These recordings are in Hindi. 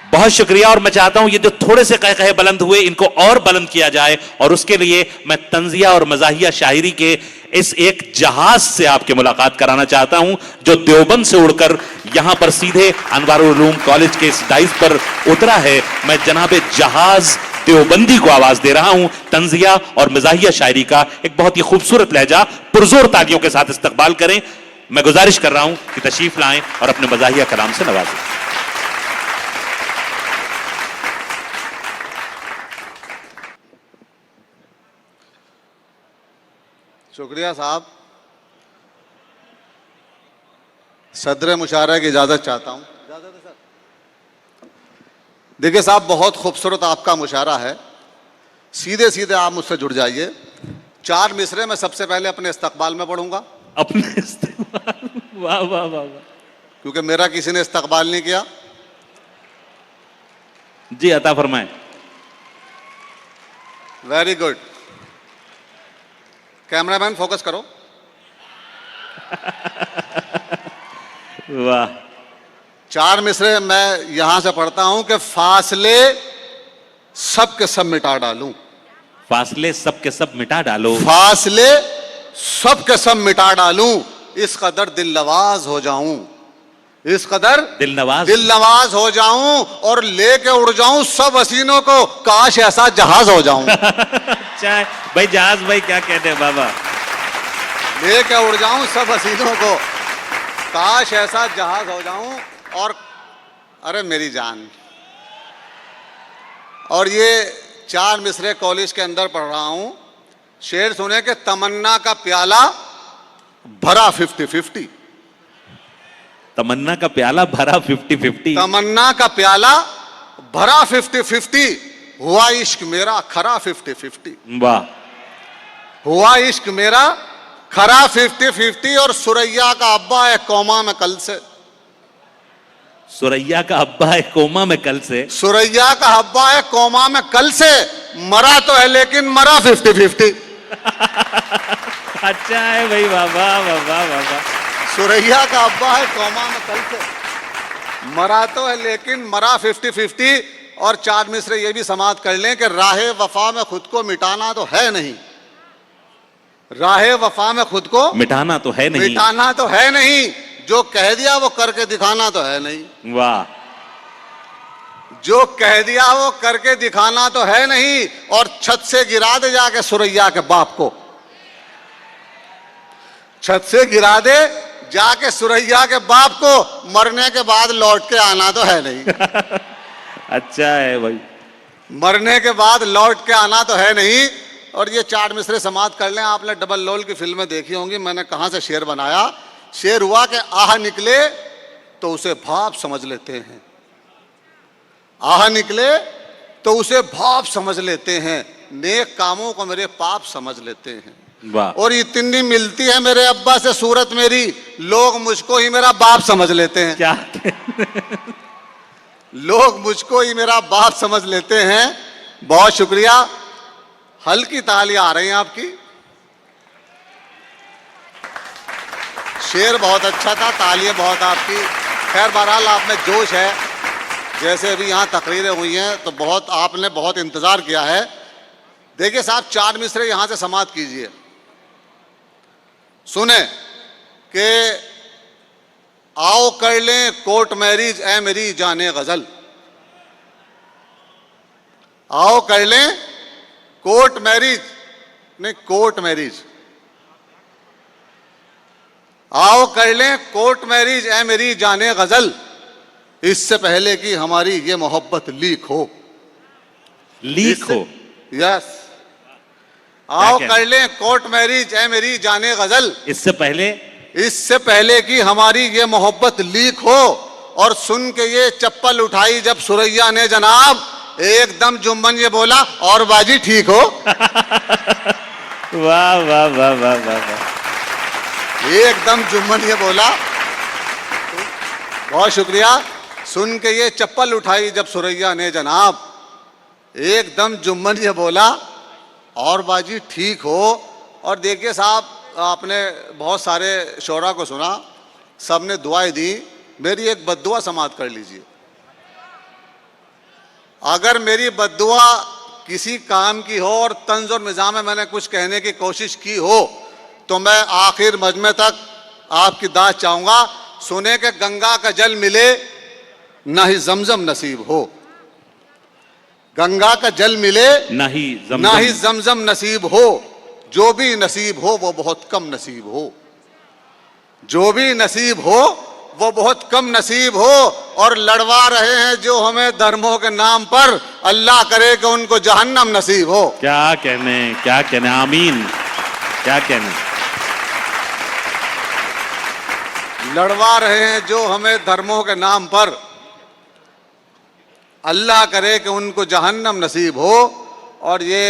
बहुत शुक्रिया। और मैं चाहता हूं ये जो थोड़े से कहे कहे बुलंद हुए इनको और बुलंद किया जाए, और उसके लिए मैं तंजिया और मजाहिया शायरी के इस एक जहाज से आपकी मुलाकात कराना चाहता हूं जो देवबंद से उड़कर यहां पर सीधे अनवारुल उलूम कॉलेज के इस डाइस पर उतरा है। मैं जनाबे जहाज देवबंदी को आवाज दे रहा हूं। तंजिया और मजाहिया शायरी का एक बहुत ही खूबसूरत लहजा, पुरजोर तालियों के साथ इस्तकबाल करें। मैं गुजारिश कर रहा हूं कि तशरीफ लाएं और अपने मजाहिया कलाम से नवाजें। शुक्रिया साहब। सदर मुशायरा की इजाज़त चाहता हूँ। इजाज़त है सर। देखिए साहब, बहुत खूबसूरत आपका मुशायरा है। सीधे सीधे आप मुझसे जुड़ जाइए। 4 मिसरे मैं सबसे पहले अपने इस्तकबाल में पढ़ूंगा। अपने इस्तेमाल, वाह वाह वाह वाह, क्योंकि मेरा किसी ने इस्तकबाल नहीं किया। जी अता फरमाएं। Very good. कैमरामैन फोकस करो। वाह। 4 मिसरे मैं यहां से पढ़ता हूं कि फासले सब के सब मिटा डालूं। फासले सब के सब मिटा डालो। फासले सब के सब मिटा डालूं, इस कदर दिल नवाज हो जाऊं, इस कदर दिल नवाज हो जाऊं और लेके उड़ जाऊं सब हसीनों को, काश ऐसा जहाज हो जाऊं। अच्छा भाई, जहाज भाई क्या कहते हैं बाबा। लेके उड़ जाऊं सब हसीनों को, काश ऐसा जहाज हो जाऊं। और अरे मेरी जान, और ये 4 मिसरे कॉलेज के अंदर पढ़ रहा हूं। शेर सुने कि तमन्ना का प्याला भरा 50-50। तमन्ना का प्याला भरा 50-50। तमन्ना का प्याला भरा 50-50, हुआ इश्क मेरा खरा 50-50। वाह। हुआ इश्क मेरा खरा 50-50। और सुरैया का अब्बा है कोमा में कल से। सुरैया का अब्बा है कोमा में कल से। सुरैया का अब्बा है कोमा में कल से, मरा तो है लेकिन मरा 50-50। अच्छा है भाई, वाह वाह वाह वाह वाह। सुरैया का अब्बा है कोमा में कल से, मरा तो है लेकिन मरा 50-50। और 4 मिसरे ये भी समाप्त कर लें कि राहे वफा में खुद को मिटाना तो है नहीं। राहे वफा में खुद को मिटाना तो है नहीं। मिटाना तो है नहीं, जो कह दिया वो करके दिखाना तो है नहीं। वाह। जो कह दिया वो करके दिखाना तो है नहीं। और छत से गिरा दे जाके सुरैया के बाप को, छत से गिरा दे जाके सुरैया के बाप को, मरने के बाद लौट के आना तो है नहीं। अच्छा है भाई। मरने के बाद लौट के आना तो है नहीं। और ये 4 मिसरे समाप्त कर लें। आपने डबल लोल की फिल्में देखी होंगी। मैंने कहां से शेर बनाया। शेर हुआ कि आह निकले तो उसे भाप समझ लेते हैं। आह निकले तो उसे भाप समझ लेते हैं, नेक कामों को मेरे पाप समझ लेते हैं। वाह। और इतनी मिलती है मेरे अब्बा से सूरत मेरी, लोग मुझको ही मेरा बाप समझ लेते हैं। क्या लोग मुझको ही मेरा बाप समझ लेते हैं। बहुत शुक्रिया। हल्की तालियां आ रही हैं आपकी। शेर बहुत अच्छा था, तालियां बहुत आपकी। खैर बहरहाल आप में जोश है। जैसे अभी यहाँ तकरीरें हुई हैं तो बहुत आपने बहुत इंतजार किया है। देखिए साहब, 4 मिसरे यहां से समाप्त कीजिए। सुने कि आओ कर लें कोर्ट मैरिज ए मेरी जाने गजल। आओ कर लें कोर्ट मैरिज, नहीं कोर्ट मैरिज। आओ कर लें कोर्ट मैरिज ए मेरी जाने गजल, इससे पहले कि हमारी ये मोहब्बत लीक हो। लीक हो। यस। आओ कर लें कोर्ट मैरिज ए मेरी जाने गजल, इससे पहले कि हमारी ये मोहब्बत लीक हो। और सुन के ये चप्पल उठाई जब सुरैया ने जनाब, एकदम जुम्मन ये बोला और बाजी ठीक हो। वाह वाह वाह वाह वाह वाह। एकदम जुम्मन ये बोला। बहुत शुक्रिया। सुन के ये चप्पल उठाई जब सुरैया ने जनाब, एकदम जुम्मन ये बोला और बाजी ठीक हो। और देखिए साहब, आपने बहुत सारे शोरा को सुना, सब ने दुआएं दी। मेरी एक बद्दुआ समाप्त कर लीजिए। अगर मेरी बद्दुआ किसी काम की हो और तंज और मिजाज में मैंने कुछ कहने की कोशिश की हो तो मैं आखिर मजमे तक आपकी दाद चाहूंगा। सुने कि गंगा का जल मिले ना ही जमजम नसीब हो, गंगा का जल मिले ना ही जमजम नसीब हो, जो भी नसीब हो वो बहुत कम नसीब हो, जो भी नसीब हो वो बहुत कम नसीब हो। और लड़वा रहे हैं जो हमें धर्मों के नाम पर, अल्लाह करे कि उनको जहन्नम नसीब हो। क्या कहने, आमीन, क्या कहने। लड़वा रहे हैं जो हमें धर्मों के नाम पर, अल्लाह करे कि उनको जहन्नम नसीब हो। और ये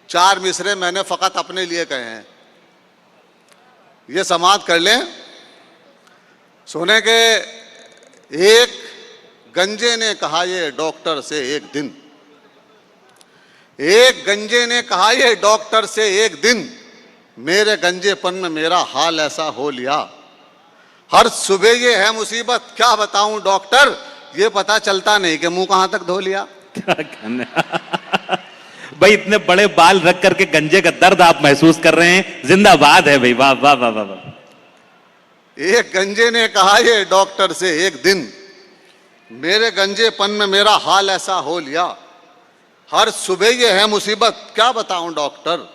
4 मिसरे मैंने फकत अपने लिए कहे हैं, ये समाप्त कर लें। सुने के एक गंजे ने कहा ये डॉक्टर से एक दिन, एक गंजे ने कहा ये डॉक्टर से एक दिन, मेरे गंजेपन में मेरा हाल ऐसा हो लिया, हर सुबह ये है मुसीबत, क्या बताऊं डॉक्टर, ये पता चलता नहीं कि मुंह कहां तक धो लिया। क्या कहने। भाई इतने बड़े बाल रख करके गंजे का दर्द आप महसूस कर रहे हैं, जिंदाबाद है भाई, वाह वाह वाह वाह वाह। एक गंजे ने कहा ये डॉक्टर से एक दिन, मेरे गंजेपन में मेरा हाल ऐसा हो लिया, हर सुबह ये है मुसीबत, क्या बताऊं डॉक्टर,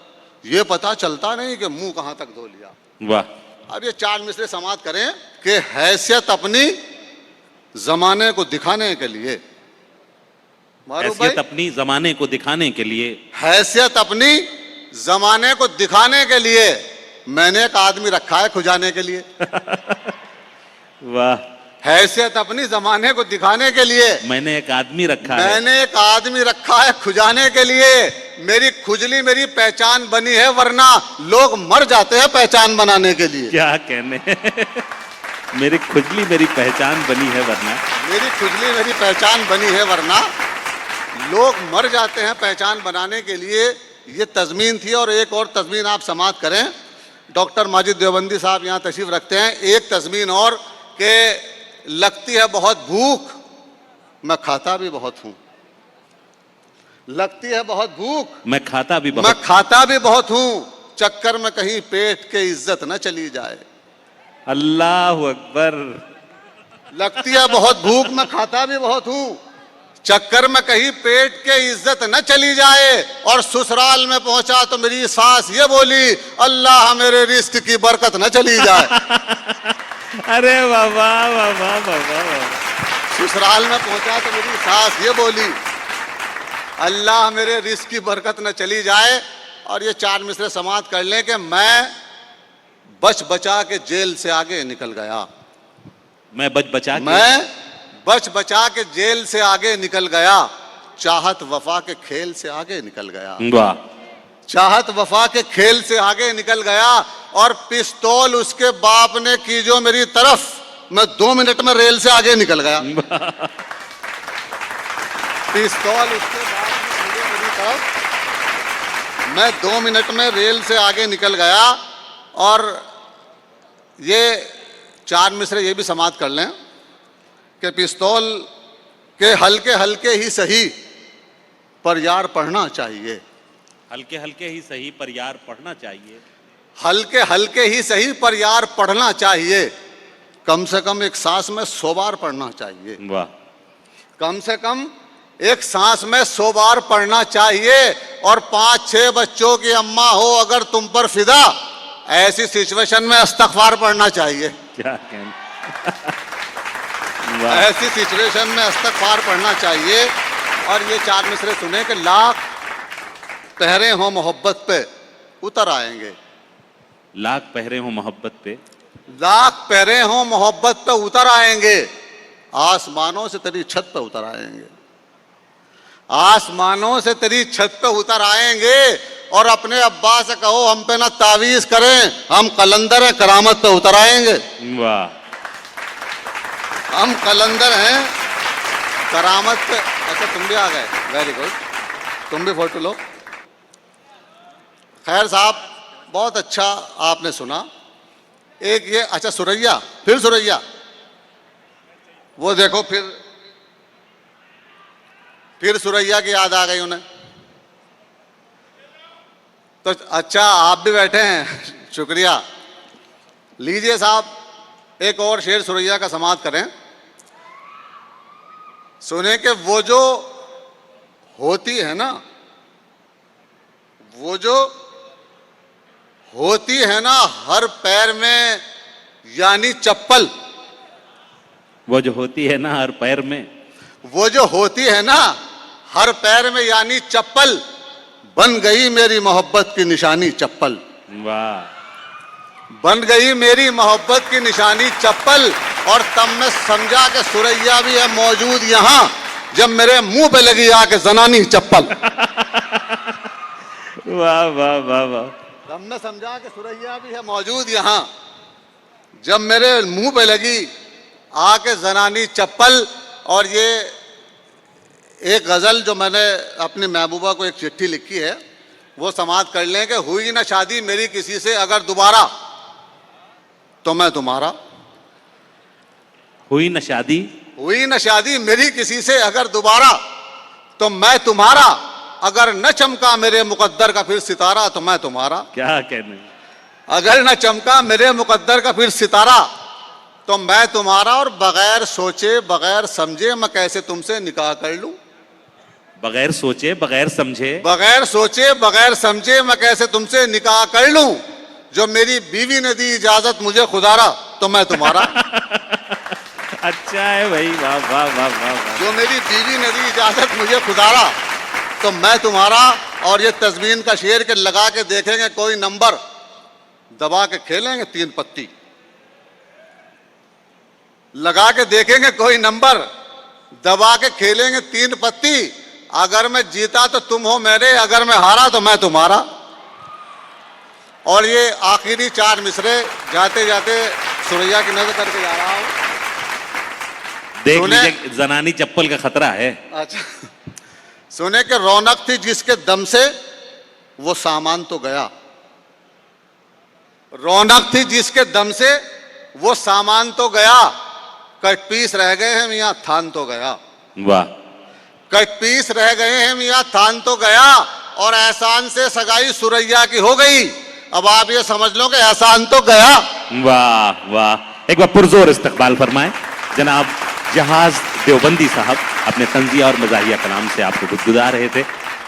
ये पता चलता नहीं कि मुंह कहां तक धो लिया। वाह। अब ये 4 मिसरे समाप्त करें कि हैसियत अपनी जमाने को दिखाने के लिए, हैसियत अपनी जमाने को दिखाने के लिए, हैसियत अपनी जमाने को दिखाने के लिए मैंने एक आदमी रखा है खुजाने के लिए। वाह। हैसियत अपनी जमाने को दिखाने के लिए मैंने एक आदमी रखा है, मैंने एक आदमी रखा है खुजाने के लिए। मेरी खुजली मेरी पहचान बनी है, वरना लोग मर जाते हैं पहचान बनाने के लिए। क्या कहने। मेरी खुजली मेरी पहचान बनी है वरना, मेरी खुजली मेरी पहचान बनी है वरना लोग मर जाते हैं पहचान बनाने के लिए। ये तज़मीन थी। और एक और तज़मीन आप समाप्त करें, डॉक्टर माजिद देवबंदी साहब यहाँ तशरीफ रखते हैं। एक तज़मीन और के लगती है बहुत भूख, मैं खाता भी बहुत हूं। लगती है बहुत भूख, मैं खाता भी बहुत, मैं खाता भी बहुत हूं, चक्कर में कहीं पेट के इज्जत न चली जाए। अल्लाह अकबर। लगती है बहुत भूख, मैं खाता भी बहुत हूं, चक्कर में कहीं पेट के इज्जत न चली जाए। और ससुराल में पहुंचा तो मेरी सास ये बोली, अल्लाह मेरे रिस्क की बरकत न चली जाए। अरे बाबा बाबा बाबा। ससुराल में पहुंचा तो मेरी सास ये बोली, अल्लाह मेरे रिस्क की बरकत न चली जाए। और ये 4 मिसरे समाप्त कर लें कि मैं बच बचा के जेल से आगे निकल गया। मैं बच बचा के जेल से आगे निकल गया, चाहत वफा के खेल से आगे निकल गया। वाह। चाहत वफा के खेल से आगे निकल गया। और पिस्तौल उसके बाप ने की जो मेरी तरफ, मैं 2 मिनट में रेल से आगे निकल गया। पिस्तौल उसके बाप ने की जो मेरी तरफ, मैं 2 मिनट में रेल से आगे निकल गया। और ये 4 मिसरे ये भी समाप्त कर लें कि पिस्तौल के हल्के हल्के ही सही पर यार पढ़ना चाहिए। हल्के हल्के ही सही पर यार पढ़ना चाहिए। हल्के हल्के ही सही पर यार पढ़ना चाहिए। कम से कम एक सांस में 100 बार पढ़ना चाहिए। वाह। कम से कम एक सांस में 100 बार पढ़ना चाहिए। और 5-6 बच्चों की अम्मा हो अगर तुम पर फिदा, ऐसी सिचुएशन में इस्तग़फ़ार पढ़ना चाहिए। क्या कहना। ऐसी सिचुएशन में इस्तग़फ़ार पढ़ना चाहिए। और ये 4 मिसरे सुने कि लाख पहरे हो मोहब्बत पे उतर आएंगे। लाख पहरे हो मोहब्बत पे, लाख पहरे हो मोहब्बत पे उतर आएंगे, आसमानों से तेरी छत पे उतर आएंगे। आसमानों से तेरी छत पे उतर आएंगे। और अपने अब्बा से कहो हम पे ना तावीज़ करें, हम कलंदर हैं, करामत पे उतर आएंगे। वाह। हम कलंदर हैं, करामत पे। अच्छा तुम भी आ गए, वेरी गुड, तुम भी फोटो लो। खैर साहब, बहुत अच्छा आपने सुना। एक ये, अच्छा सुरैया, फिर सुरैया, वो देखो फिर फिर सुरैया की याद आ गई उन्हें। तो अच्छा आप भी बैठे हैं, शुक्रिया। लीजिए साहब, एक और शेर सुरैया का समाप्त करें। सुने कि वो जो होती है ना, वो जो होती है ना हर पैर में यानी चप्पल, वो जो होती है ना हर पैर में, वो जो होती है ना हर पैर में यानी चप्पल, बन गई मेरी मोहब्बत की निशानी चप्पल। वाह, बन गई मेरी मोहब्बत की निशानी चप्पल। और तब मैं समझा कि सुरैया भी है मौजूद यहां, जब मेरे मुंह पे लगी आके जनानी चप्पल। वाह वाह वाह वाह। तब मैं समझा कि सुरैया भी है मौजूद यहां, जब मेरे मुंह पे लगी आके जनानी चप्पल। और ये एक गजल जो मैंने अपनी महबूबा को एक चिट्ठी लिखी है, वो समाप्त कर लें कि हुई ना शादी मेरी किसी से अगर दोबारा, तो मैं तुम्हारा। हुई न शादी, हुई न शादी मेरी किसी से अगर दोबारा, तो मैं तुम्हारा। अगर न चमका मेरे मुकद्दर का फिर सितारा, तो मैं तुम्हारा। क्या कहने। अगर न चमका मेरे मुकद्दर का फिर सितारा, तो मैं तुम्हारा। और बगैर सोचे बगैर समझे मैं कैसे तुमसे निकाह कर लूं। बगैर सोचे बगैर समझे, बगैर सोचे बगैर समझे मैं कैसे तुमसे निकाह कर लूं। जो मेरी बीवी ने दी इजाजत मुझे खुदारा, तो मैं तुम्हारा। अच्छा है भाई, वाह वाह वाह वाह वाह। जो मेरी बीवी ने दी इजाजत मुझे खुदारा, तो मैं तुम्हारा। और ये तस्वीन का शेर के लगा के देखेंगे कोई नंबर, दबा के खेलेंगे 3 पत्ती। लगा के देखेंगे कोई नंबर, दबा के खेलेंगे 3 पत्ती। अगर मैं जीता तो तुम हो मेरे, अगर मैं हारा तो मैं तुम्हारा। और ये आखिरी 4 मिसरे जाते जाते सुरैया की नजर करके जा रहा हूं। देख सुने- लीजिए, जनानी चप्पल का खतरा है। अच्छा, सुने कि रौनक थी जिसके दम से वो सामान तो गया। रौनक थी जिसके दम से वो सामान तो गया। कट पीस रह गए हैं मियां थान तो गया। वाह, कट पीस रह गए हैं मियां थान तो गया। और एहसान से सगाई सुरैया की हो गई। अब आप ये समझ लो कि एहसान तो गया। वाह वाह। एक बार पुरजोर इस्तकबाल फरमाएं जनाब जहाज देवबंदी साहब, अपने तंजिया और मजाहिया कलाम से आपको गुदगुदा रहे थे।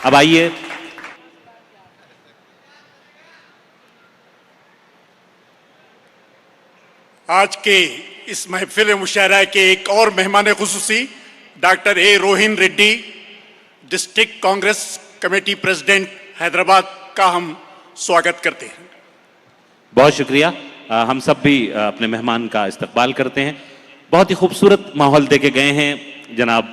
अब आइए आज के इस महफिल मुशायरा के एक और मेहमान खुसूसी doctor A Rohin Reddy, district Congress committee president Hyderabad का हम स्वागत करते हैं। बहुत शुक्रिया। हम सब भी अपने मेहमान का इस्तकबाल करते हैं। बहुत ही खूबसूरत माहौल देके गए हैं जनाब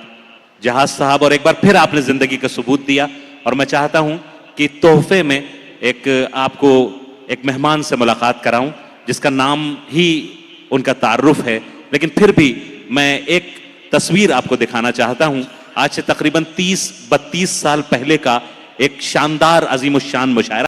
जहाज साहब, और एक बार फिर आपने जिंदगी का सबूत दिया। और मैं चाहता हूं कि तोहफे में एक आपको एक मेहमान से मुलाकात कराऊं जिसका नाम ही उनका तारुफ है, लेकिन फिर भी मैं एक तस्वीर आपको दिखाना चाहता हूं। आज से तकरीबन 30-32 साल पहले का एक शानदार अजीमुश्शान मुशायरा।